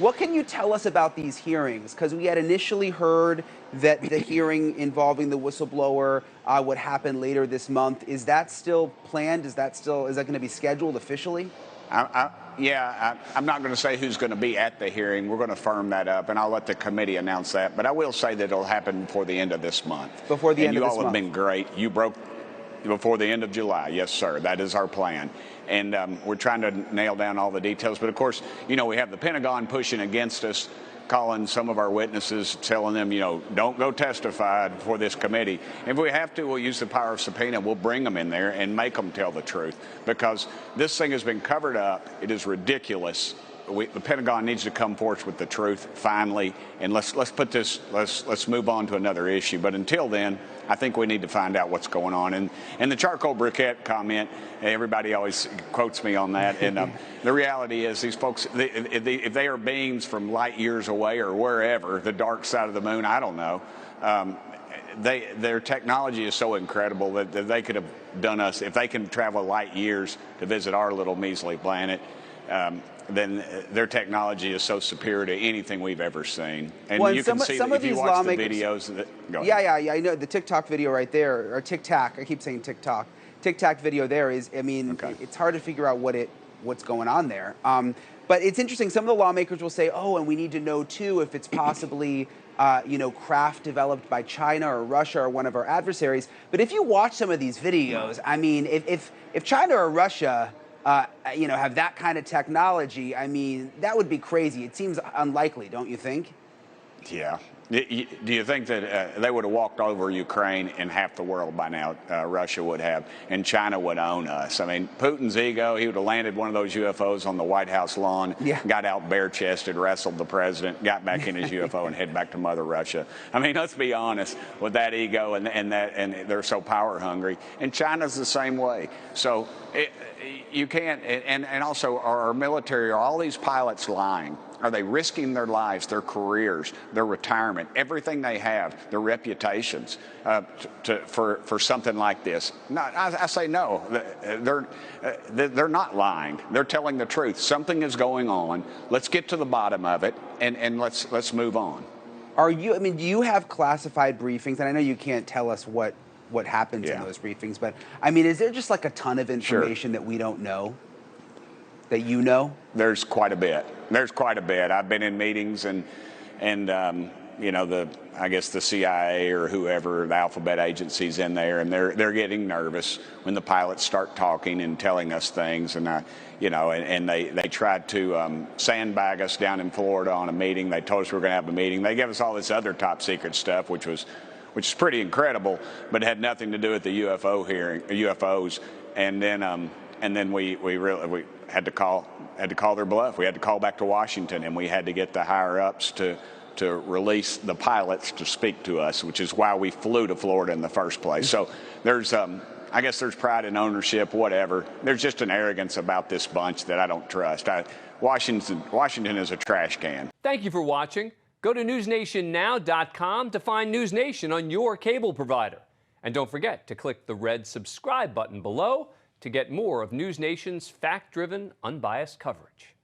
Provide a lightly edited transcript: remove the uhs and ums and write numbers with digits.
What can you tell us about these hearings? Because we had initially heard that the hearing involving the whistleblower would happen later this month. Is that still planned? Is that going to be scheduled officially? I'm not going to say who's going to be at the hearing. We're going to firm that up, and I'll let the committee announce that. But I will say that it'll happen before the end of this month. Before the end of this month. You all have been great. You broke before the end of July. Yes, sir. That is our plan. And we're trying to nail down all the details. But, of course, we have the Pentagon pushing against us, calling some of our witnesses, telling them, don't go testify before this committee. If we have to, we'll use the power of subpoena. We'll bring them in there and make them tell the truth, because this thing has been covered up. It is ridiculous. The Pentagon needs to come forth with the truth finally, and let's move on to another issue. But until then, I think we need to find out what's going on. And the charcoal briquette comment, everybody always quotes me on that. And the reality is, these folks, if they are beings from light years away or wherever, the dark side of the moon, I don't know. Their technology is so incredible that they could have done us, if they can travel light years to visit our little measly planet. Then their technology is so superior to anything we've ever seen. And you can see that if you watch the videos. Yeah, I know the TikTok video right there, or TikTok. I keep saying TikTok. TikTok video there is, it's hard to figure out what's going on there. But it's interesting. Some of the lawmakers will say, oh, and we need to know too if it's possibly craft developed by China or Russia or one of our adversaries. But if you watch some of these videos, if China or Russia have that kind of technology, that would be crazy. It seems unlikely, don't you think? Yeah. Do you think that they would have walked over Ukraine and half the world by now? Russia would have, and China would own us. Putin's ego, he would have landed one of those UFOs on the White House lawn, got out bare-chested, wrestled the president, got back in his UFO and head back to Mother Russia. Let's be honest, with that ego and they're so power hungry. And China's the same way. So you can't, and also our military, are all these pilots lying? Are they risking their lives, their careers, their retirement, everything they have, their reputations for something like this? No, I say no. They're not lying. They're telling the truth. Something is going on. Let's get to the bottom of it, and let's move on. Do you have classified briefings? And I know you can't tell us what happens in those briefings, but is there just like a ton of information that we don't know? That you know? There's quite a bit. I've been in meetings and I guess the CIA or whoever, the alphabet agencies in there, and they're getting nervous when the pilots start talking and telling us things, and they tried to sandbag us down in Florida on a meeting. They told us we were going to have a meeting. They gave us all this other top secret stuff, which is pretty incredible, but it had nothing to do with the UFOs. And then we had to call their bluff. We had to call back to Washington, and we had to get the higher ups to release the pilots to speak to us, which is why we flew to Florida in the first place. So there's I guess there's pride in ownership, whatever. There's just an arrogance about this bunch that I don't trust. Washington is a trash can. Thank you for watching. Go to newsnationnow.com to find News Nation on your cable provider. And don't forget to click the red subscribe button below to get more of News Nation's fact-driven, unbiased coverage.